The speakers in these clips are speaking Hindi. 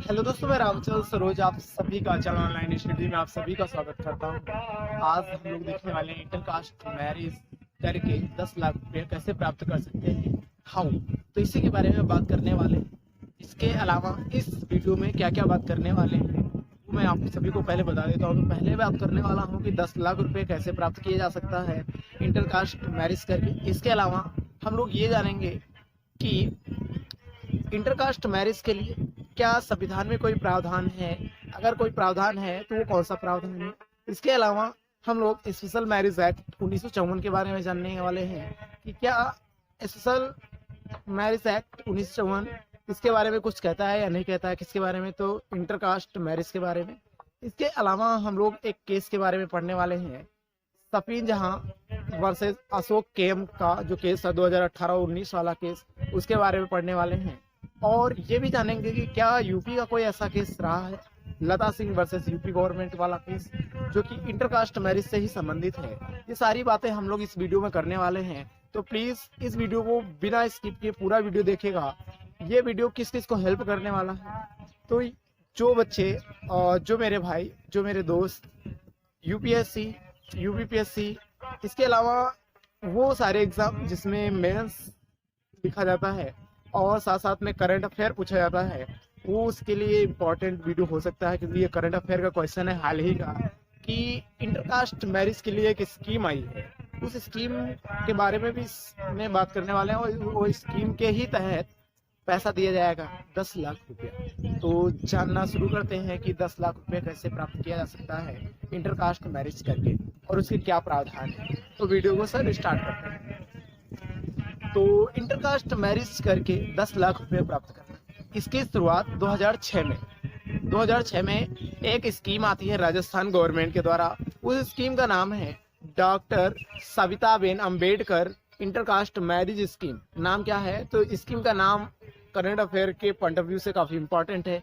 हेलो दोस्तों, मैं रामचंद्र सरोज आप सभी का चैनल ऑनलाइन स्टडी में आप सभी का स्वागत करता हूं। आज हम लोग देखने वाले हैं इंटरकास्ट मैरिज करके 10 लाख रुपए कैसे प्राप्त कर सकते हैं, हाउ। तो इसी के बारे में बात करने वाले हैं। इसके अलावा इस वीडियो में क्या क्या बात करने वाले हैं वो मैं आप सभी को पहले बता देता हूँ। पहले बात करने वाला हूँ कि 10 लाख रुपए कैसे प्राप्त किया जा सकता है इंटरकास्ट मैरिज करके। इसके अलावा हम लोग ये जानेंगे कि इंटरकास्ट मैरिज के लिए क्या संविधान में कोई प्रावधान है, अगर कोई प्रावधान है तो वो कौन सा प्रावधान है। इसके अलावा हम लोग स्पेशल मैरिज एक्ट 1954 के बारे में जानने वाले हैं कि क्या स्पेशल मैरिज एक्ट 1954 इसके बारे में कुछ कहता है या नहीं कहता है, किसके बारे में, तो इंटरकास्ट मैरिज के बारे में। इसके अलावा हम लोग एक केस के बारे में पढ़ने वाले हैं, सफीन जहां वर्सेस अशोक केम का जो केस है 2018-19 वाला केस, उसके बारे में पढ़ने वाले हैं। और ये भी जानेंगे कि क्या यूपी का कोई ऐसा केस रहा है, लता सिंह वर्सेस यूपी गवर्नमेंट वाला केस, जो कि इंटरकास्ट मैरिज से ही संबंधित है। ये सारी बातें हम लोग इस वीडियो में करने वाले हैं, तो प्लीज इस वीडियो को बिना स्किप किए पूरा वीडियो देखिएगा। ये वीडियो किस किस को हेल्प करने वाला है, तो जो बच्चे और जो मेरे भाई, जो मेरे दोस्त यूपीएससी, यूपीपीएससी, इसके अलावा वो सारे एग्जाम जिसमें मेंस लिखा जाता है और साथ साथ में करंट अफेयर पूछा जाता है, वो उसके लिए इम्पोर्टेंट वीडियो हो सकता है। क्योंकि ये करंट अफेयर का क्वेश्चन है हाल ही का कि इंटरकास्ट मैरिज के लिए एक स्कीम आई है, उस स्कीम के बारे में भी में बात करने वाले हैं। और वो स्कीम के ही तहत पैसा दिया जाएगा 10 लाख रुपया। तो जानना शुरू करते हैं कि 10 लाख रुपए कैसे प्राप्त किया जा सकता है इंटरकास्ट मैरिज करके और उसके क्या प्रावधान है। तो वीडियो को सर स्टार्ट करते हैं। तो इंटरकास्ट मैरिज करके 10 लाख रुपए प्राप्त करना, इसकी शुरुआत 2006 में एक स्कीम आती है राजस्थान गवर्नमेंट के द्वारा। उस स्कीम का नाम है doctor Savitaben Ambedkar intercaste marriage scheme. नाम क्या है, तो स्कीम का नाम करंट अफेयर के पॉइंट ऑफ व्यू से काफी इंपॉर्टेंट है।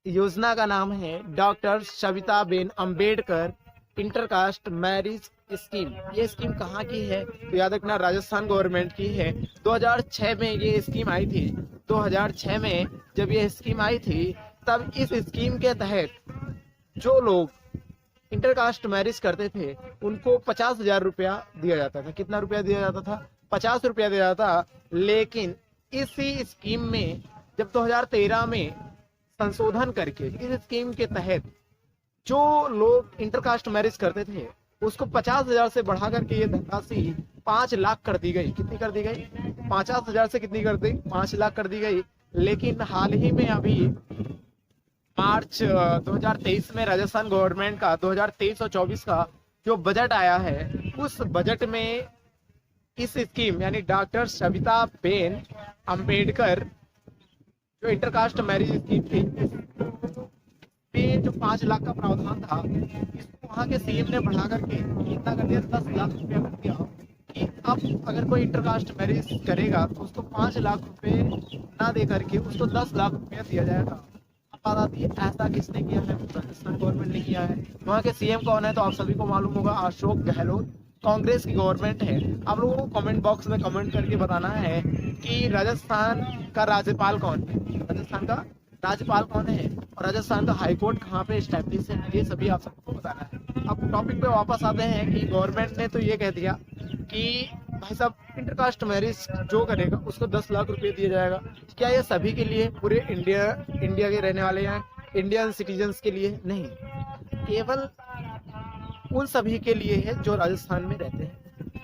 योजना का नाम है doctor Savitaben Ambedkar intercaste marriage scheme. ये स्कीम कहाँ की है, तो याद रखना राजस्थान गवर्नमेंट की है। 2006 में ये स्कीम आई थी। 2006 में जब ये स्कीम आई थी, तब इस स्कीम के तहत जो लोग इंटरकास्ट मैरिज करते थे उनको 50,000 रुपया दिया जाता था। कितना रुपया दिया जाता था, 50 रुपया दिया जाता था। लेकिन इसी स्कीम में जब 2013 में संशोधन करके इस स्कीम के तहत जो लोग इंटरकास्ट मैरिज करते थे उसको 50,000 से बढ़ा करके ये धनराशि 5 लाख कर दी गई। कितनी कर दी गई, 50,000 से कितनी कर दी, 5 लाख कर दी गई। लेकिन हाल ही में अभी मार्च 2023 में राजस्थान गवर्नमेंट का 2023 और 24 का जो बजट आया है, उस बजट में इस स्कीम यानी डॉक्टर सविताबेन अम्बेडकर जो इंटरकास्ट मैरिज स्कीम थी, पे जो 5 लाख का प्रावधान था, इसको वहाँ के सीएम ने बढ़ा करके कितना कर दिया, 10 लाख रुपया कर दिया कि अब अगर कोई इंटरकास्ट मैरिज करेगा तो उसको 5 लाख रुपए ना दे करके उसको 10 लाख रुपया दिया जाएगा। अब बात आती है ऐसा किसने किया है, राजस्थान गवर्नमेंट ने किया है। वहाँ के सीएम कौन है, तो आप सभी को मालूम होगा, अशोक गहलोत। कांग्रेस की गवर्नमेंट है। आप लोगों को कमेंट बॉक्स में कमेंट करके बताना है कि राजस्थान का राज्यपाल कौन है, राजस्थान का राज्यपाल कौन है और राजस्थान का हाईकोर्ट कहाँ पे स्टैब्लिश है, ये सभी आप सबको बताना है। अब टॉपिक पे वापस आते हैं कि गवर्नमेंट ने तो ये कह दिया कि भाई साहब इंटरकास्ट मैरिज जो करेगा उसको 10 लाख रुपए दिया जाएगा। क्या ये सभी के लिए, पूरे इंडिया के रहने वाले हैं, इंडियन सिटीजन्स के लिए नहीं, केवल उन सभी के लिए है जो राजस्थान में रहते हैं।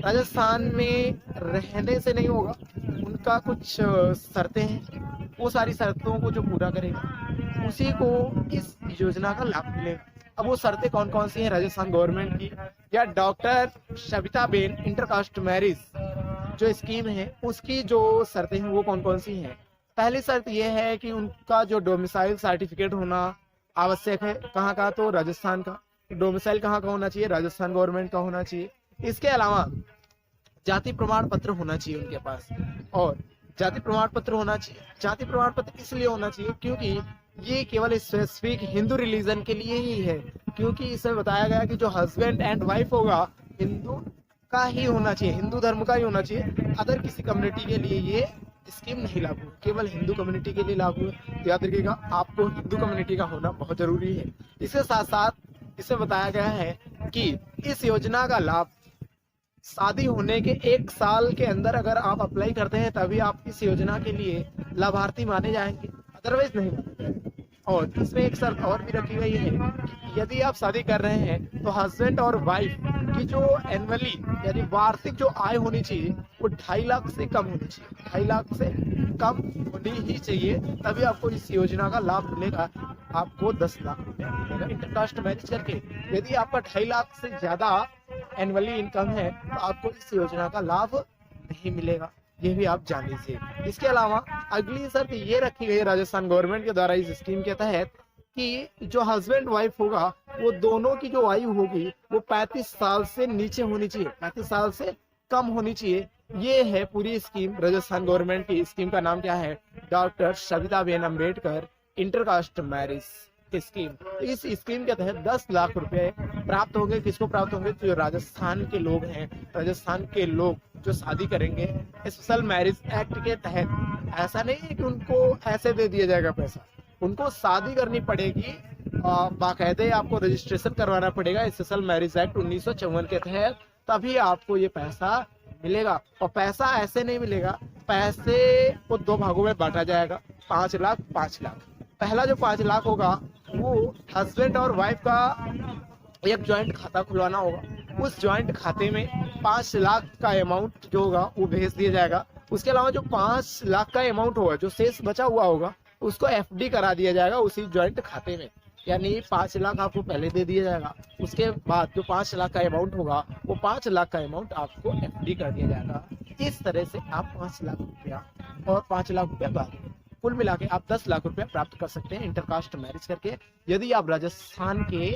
राजस्थान में रहने से नहीं होगा, उनका कुछ शर्तें हैं, वो सारी शर्तों को जो पूरा करेगा उसी को इस योजना का लाभ मिलेगा। अब वो शर्तें कौन कौन सी हैं राजस्थान गवर्नमेंट की या डॉक्टर सविताबेन इंटरकास्ट मैरिज जो स्कीम है उसकी जो शर्तें हैं वो कौन कौन सी हैं। पहली शर्त ये है कि उनका जो डोमिसाइल सर्टिफिकेट होना आवश्यक है। कहाँ का, तो राजस्थान का। डोमिसाइल कहाँ का होना चाहिए, राजस्थान गवर्नमेंट का होना चाहिए। इसके अलावा जाति प्रमाण पत्र होना चाहिए उनके पास, और जाति प्रमाण पत्र होना चाहिए। जाति प्रमाण पत्र इसलिए होना चाहिए क्योंकि ये केवल स्पेसिफिक हिंदू रिलीजन के लिए ही है, क्योंकि इसमें बताया गया कि जो हस्बैंड एंड वाइफ होगा हिंदू का ही होना चाहिए, हिंदू धर्म का ही होना चाहिए। अदर किसी कम्युनिटी के लिए ये स्कीम नहीं लागू है, केवल हिंदू कम्युनिटी के लिए लागू है। तो याद रखिएगा, आपको हिंदू कम्युनिटी का होना बहुत जरूरी है। इसके साथ साथ इसमें बताया गया है कि इस योजना का लाभ शादी होने के 1 साल के अंदर अगर आप अप्लाई करते हैं तभी आप इस योजना के लिए लाभार्थी माने जाएंगे, अदरवाइज नहीं माने जाएंगे। और इसमें एक शर्त और भी रखी गई है कि यदि आप शादी कर रहे हैं तो हस्बैंड और वाइफ की जो एनुअली यानी वार्षिक जो आय होनी चाहिए वो 2.5 लाख से कम होनी चाहिए, 2.5 लाख से कम होनी ही चाहिए, तभी आपको इस योजना का लाभ मिलेगा। आपको 10 लाख रुपया मिलेगा इंटरकास्ट मैरिज करके। यदि आपका 2.5 लाख से ज्यादा एनुअली इनकम है तो आपको इस योजना का लाभ नहीं मिलेगा, ये भी आप जान लीजिए। इसके अलावा अगली शर्त ये रखी गई है राजस्थान गवर्नमेंट के द्वारा इस स्कीम के तहत कि जो हस्बैंड वाइफ होगा वो दोनों की जो आयु होगी वो 35 साल से नीचे होनी चाहिए, 35 साल से कम होनी चाहिए। ये है पूरी स्कीम राजस्थान गवर्नमेंट की। स्कीम का नाम क्या है? Doctor Savitaben Ambedkar intercaste marriage scheme. इस स्कीम के तहत 10 लाख रुपए प्राप्त होंगे। किसको प्राप्त होंगे? जो राजस्थान के लोग हैं, राजस्थान के लोग जो शादी करेंगे स्पेशल मैरिज एक्ट के तहत। ऐसा नहीं है कि उनको ऐसे दे दिया जाएगा पैसा, उनको शादी करनी पड़ेगी, बाकायदे आपको रजिस्ट्रेशन करवाना पड़ेगा स्पेशल मैरिज एक्ट 1954 के तहत, तभी आपको ये पैसा मिलेगा। और पैसा ऐसे नहीं मिलेगा, पैसे को 2 भागों में बांटा जाएगा, 5 लाख 5 लाख। पहला जो 5 लाख होगा वो हस्बैंड और वाइफ का एक ज्वाइंट खाता खुलवाना होगा। उस ज्वाइंट खाते में 5 लाख का अमाउंट जो होगा वो भेज दिया जाएगा। उसके अलावा जो 5 लाख का अमाउंट होगा, जो शेष बचा हुआ होगा, उसको एफडी करा दिया जाएगा उसी ज्वाइंट खाते में। यानी 5 लाख आपको पहले दे दिया जाएगा, उसके बाद जो 5 लाख का अमाउंट होगा वो 5 लाख का अमाउंट आपको एफडी कर दिया जाएगा। इस तरह से आप 5 लाख रुपया और 5 लाख रुपया बाद कुल मिला के आप 10 लाख रुपया प्राप्त कर सकते हैं इंटरकास्ट मैरिज करके, यदि आप राजस्थान के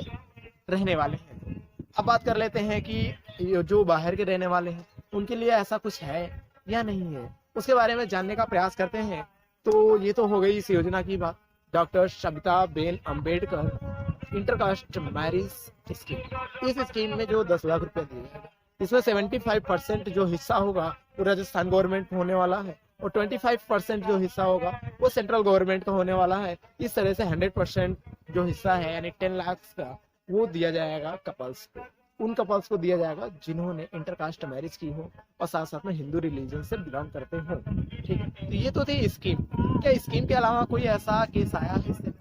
रहने वाले हैं। अब बात कर लेते हैं कि जो बाहर के रहने वाले हैं उनके लिए ऐसा कुछ है या नहीं है, उसके बारे में जानने का प्रयास करते हैं। तो ये तो हो गई इस योजना की बात, doctor Savitaben Ambedkar intercaste marriage scheme. इस स्कीम में जो 10 लाख रुपया दिए जाएगा, इसमें 75% जो हिस्सा होगा वो राजस्थान गवर्नमेंट को होने वाला है और 25% जो हिस्सा होगा वो सेंट्रल गवर्नमेंट का होने वाला है। इस तरह से 100% जो हिस्सा है यानी 10 लाख का वो दिया जाएगा कपल्स को, उन कपल्स को दिया जाएगा जिन्होंने इंटरकास्ट मैरिज की हो और साथ साथ में हिंदू रिलीजन से बिलोंग करते हो। ठीक है, तो ये तो थी स्कीम। क्या स्कीम के अलावा कोई ऐसा केस आया है इससे?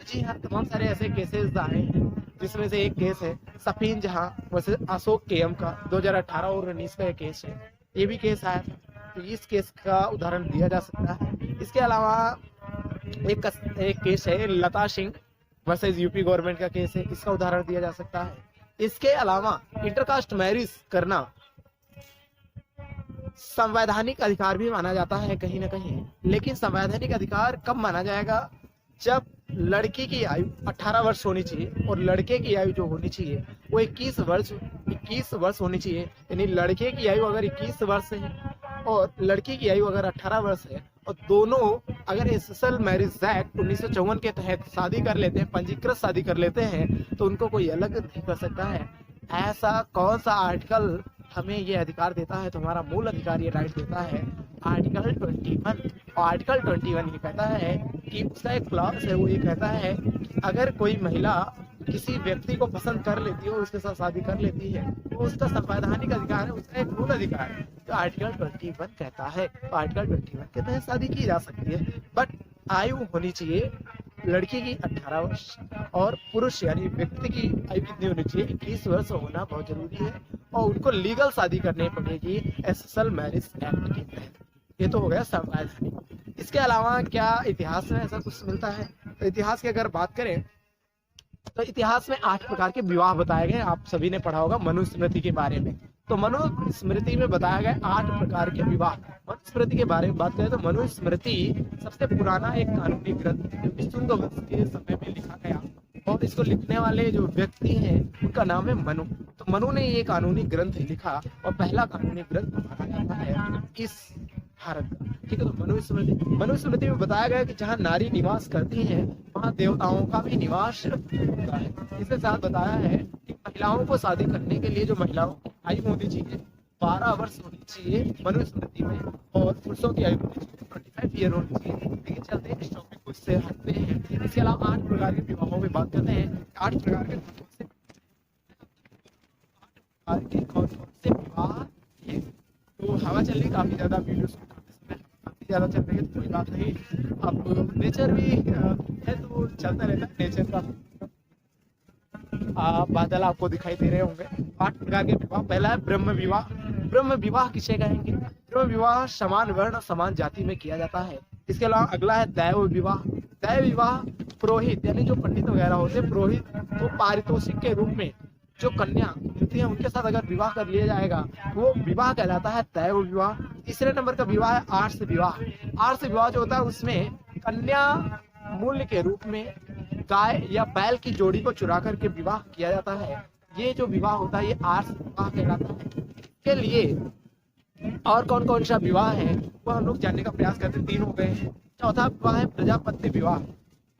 जी हाँ, तमाम सारे ऐसे केसेस आए हैं, जिसमें से एक केस है सफीन जहां वैसे अशोक केएम का 2018 और 19 का एक केस है, ये भी केस आया था, तो इस केस का उदाहरण दिया जा सकता है। इसके अलावा एक केस है लता सिंह वर्सेस यूपी गवर्नमेंट का केस है, इसका उदाहरण दिया जा सकता है। इसके अलावा इंटरकास्ट मैरिज करना संवैधानिक अधिकार भी माना जाता है कहीं ना कहीं, लेकिन संवैधानिक अधिकार कब माना जाएगा? जब लड़की की आयु 18 वर्ष होनी चाहिए और लड़के की आयु जो होनी चाहिए वो 21 वर्ष होनी चाहिए। यानी लड़के की आयु अगर 21 वर्ष है और लड़की की आयु अगर 18 वर्ष है और दोनों अगर स्पेशल मैरिज एक्ट 1954 के तहत शादी कर लेते हैं, पंजीकृत शादी कर लेते हैं, तो उनको कोई अलग नहीं कर सकता है। ऐसा कौन सा आर्टिकल हमें ये अधिकार देता है? तो हमारा मूल अधिकार ये राइट देता है आर्टिकल 21। और आर्टिकल 21 ये कहता है कि उसका एक क्लॉज है, वो ये कहता है कि अगर कोई महिला किसी व्यक्ति को पसंद कर लेती है और उसके साथ शादी कर लेती है तो उसका संवैधानिक अधिकार है, उसका एक मूल अधिकार है, तो आर्टिकल 21 कहता है। तो आर्टिकल 21 के तहत शादी की जा सकती है, बट आयु होनी चाहिए लड़की की 18 वर्ष और पुरुष यानी व्यक्ति की आयु कितनी होनी चाहिए? 21 वर्ष होना बहुत जरूरी है और उनको लीगल शादी करनी पड़ेगी स्पेशल मैरिज एक्ट के तहत। ये तो हो गया संवैधानिक। इसके अलावा क्या इतिहास में ऐसा कुछ मिलता है? तो इतिहास की अगर बात करें तो इतिहास में 8 प्रकार के विवाह बताए गए। आप सभी ने पढ़ा होगा मनुस्मृति के बारे में। तो मनुस्मृति में बताया गया 8 प्रकार के विवाह। मनुस्मृति के बारे में बात करें तो मनुस्मृति सबसे पुराना एक कानूनी ग्रंथ जो कि शुंग वंश के समय में लिखा गया और इसको लिखने वाले जो व्यक्ति हैं उनका नाम है मनु। तो मनु ने ये कानूनी ग्रंथ लिखा और पहला कानूनी ग्रंथ माना जाता है इस भारत का। ठीक है, तो मनुस्मृति में बताया गया कि जहाँ नारी निवास करती हैं वहाँ देवताओं का भी निवास होता है। इसके साथ बताया है कि महिलाओं को शादी करने के लिए जो महिलाओं की आयु होनी चाहिए 12 वर्ष होनी चाहिए मनुस्मृति में और पुरुषों की आयु होनी चाहिए 25 ईयर होनी चाहिए। लेकिन चलते हैं इस टॉपिक को, इससे हटते हैं। इसके अलावा 8 प्रकार के विवाहों में बात करते हैं। 8 प्रकार के कौन से विवाह हैं। तो हवा चल रही काफी ज्यादा, वीडियो शूट करते समय काफी ज्यादा चल रही है, तो कोई बात नहीं। अब नेचर भी है तो चलता रहता है नेचर का। बादल आपको दिखाई दे रहे होंगे। 8 प्रकार के विवाह। पहला है ब्रह्म विवाह। ब्रह्म विवाह किसे कहेंगे? ब्रह्म विवाह समान वर्ण समान जाति में किया जाता है। इसके अलावा अगला है दैव विवाह। दैव विवाह पुरोहित यानी जो पंडित वगैरह होते हैं, पुरोहित को पारितोषिक के रूप में जो कन्या होती है उनके साथ अगर विवाह कर लिया जाएगा वो विवाह कहलाता है दैव विवाह। तीसरे नंबर का विवाह है आर्ष विवाह। आर्ष विवाह जो होता है उसमें कन्या मूल्य के रूप में गाय या बैल की जोड़ी को चुरा करके विवाह किया जाता है। ये जो विवाह होता है ये आर्ष विवाह कहलाता है। इसके लिए और कौन कौन सा विवाह है वो हम लोग जानने का प्रयास करते हैं। 3 हो गए हैं। चौथा विवाह है प्रजापत्य विवाह।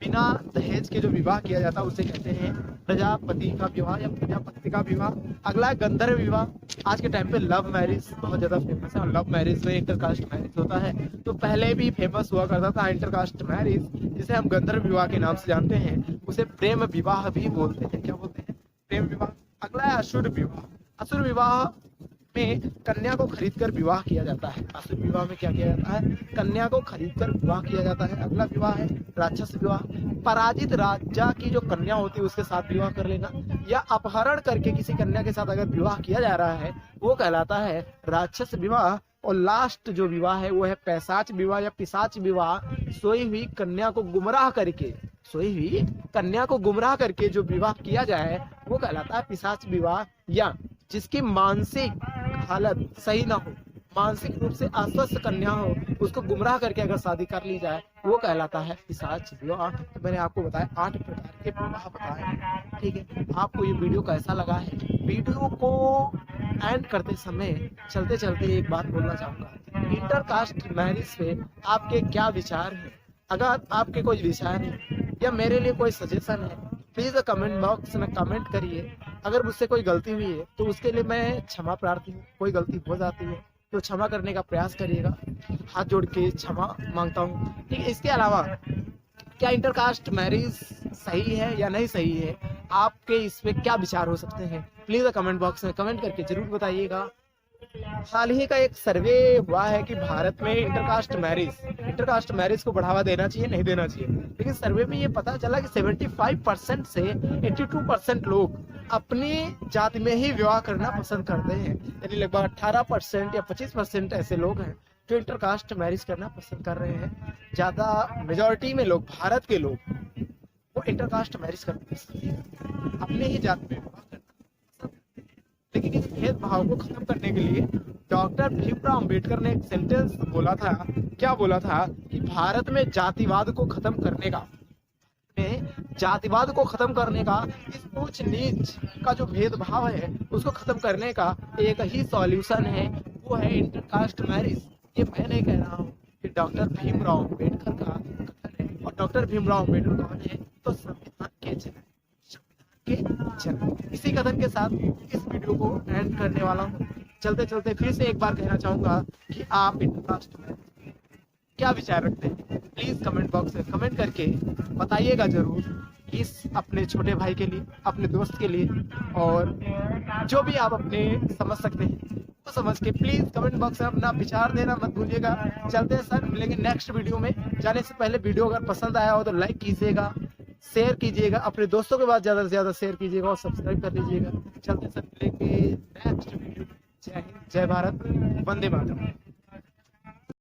बिना दहेज के जो विवाह किया जाता है उसे कहते हैं प्रजापति का विवाह या प्रजापति का विवाह। अगला है गंधर्व विवाह। आज के टाइम पे लव मैरिज बहुत ज्यादा फेमस है और लव मैरिज में इंटरकास्ट मैरिज होता है। तो पहले भी फेमस हुआ करता था इंटरकास्ट मैरिज, जिसे हम गंधर्व विवाह के नाम से जानते हैं। उसे प्रेम विवाह भी बोलते हैं। क्या बोलते हैं? प्रेम विवाह। अगला है असुर विवाह। असुर विवाह में कन्या को खरीदकर विवाह किया जाता है। असुर विवाह में क्या किया जाता है? कन्या को खरीदकर विवाह किया जाता है। अगला विवाह है राक्षस विवाह। पराजित राजा की जो कन्या होती है उसके साथ विवाह कर लेना या अपहरण करके किसी कन्या के साथ अगर विवाह किया जा रहा है वो कहलाता है राक्षस विवाह। और लास्ट जो विवाह है वो है पैशाच विवाह या पिशाच विवाह। सोई हुई कन्या को गुमराह करके जो विवाह किया जाए वो कहलाता है पिशाच विवाह। या जिसकी मानसिक हालत सही ना हो, मानसिक रूप से अस्वस्थ कन्या हो, उसको गुमराह करके अगर शादी कर ली जाए वो कहलाता है पिशाच विवाह। तो मैंने आपको बताया 8 प्रकार के विवाह बताए। ठीक है, आपको ये वीडियो कैसा लगा है? वीडियो को एंड करते समय चलते चलते एक बात बोलना चाहूंगा, इंटरकास्ट मैरिज पे आपके क्या विचार हैं? अगर आपके कोई विचार है या मेरे लिए कोई सजेशन है प्लीज कमेंट बॉक्स में कमेंट करिए। अगर मुझसे कोई गलती हुई है तो उसके लिए मैं क्षमा प्रार्थी हूँ। कोई गलती हो जाती है तो क्षमा करने का प्रयास करिएगा। हाथ जोड़ के क्षमा मांगता हूँ। ठीक है, इसके अलावा क्या इंटरकास्ट मैरिज सही है या नहीं सही है, आपके इस पे क्या विचार हो सकते हैं, प्लीज कमेंट बॉक्स में कमेंट करके जरूर बताइएगा। हाल ही का एक सर्वे हुआ है कि भारत में इंटरकास्ट मैरिज को बढ़ावा देना चाहिए नहीं देना चाहिए। लेकिन सर्वे में ये पता चला कि 75% से 82% लोग अपनी जाति में ही विवाह करना पसंद करते हैं। यानी लगभग 18% या 25% ऐसे लोग हैं जो इंटरकास्ट मैरिज करना पसंद कर रहे हैं। ज्यादा मेजोरिटी में लोग, भारत के लोग, वो इंटरकास्ट मैरिज करते हैं, अपने ही जाति में विवाह करना पसंद करते हैं। लेकिन इस भेदभाव को खत्म करने के लिए डॉक्टर भीमराव अंबेडकर ने एक सेंटेंस बोला था। क्या बोला था? कि भारत में जातिवाद को खत्म करने का, इस ऊंच नीच का जो भेदभाव है उसको खत्म करने का एक ही सॉल्यूशन है, वो है इंटरकास्ट मैरिज। ये मैं नहीं कह रहा हूँ, कि डॉक्टर भीमराव अंबेडकर का कथन है। और डॉक्टर भीमराव अंबेडकर कौन है? तो संविधान के जनक। इसी कथन के साथ इस वीडियो को एंड करने वाला हूँ। चलते चलते फिर से एक बार कहना चाहूंगा कि आप इंटरकास्ट में क्या विचार रखते हैं, प्लीज कमेंट बॉक्स में कमेंट करके बताइएगा जरूर। इस अपने छोटे भाई के लिए, अपने दोस्त के लिए, और जो भी आप अपने समझ सकते हैं वो समझ के प्लीज कमेंट बॉक्स में अपना विचार देना मत भूलिएगा। चलते हैं सर, मिलेंगे नेक्स्ट वीडियो में। जाने से पहले वीडियो अगर पसंद आया हो तो लाइक कीजिएगा, शेयर कीजिएगा, अपने दोस्तों के पास ज्यादा से ज्यादा शेयर कीजिएगा और सब्सक्राइब कर लीजिएगा। चलते सर, मिलेंगे नेक्स्ट वीडियो। जय हिंद, जय भारत, वंदे मातरम।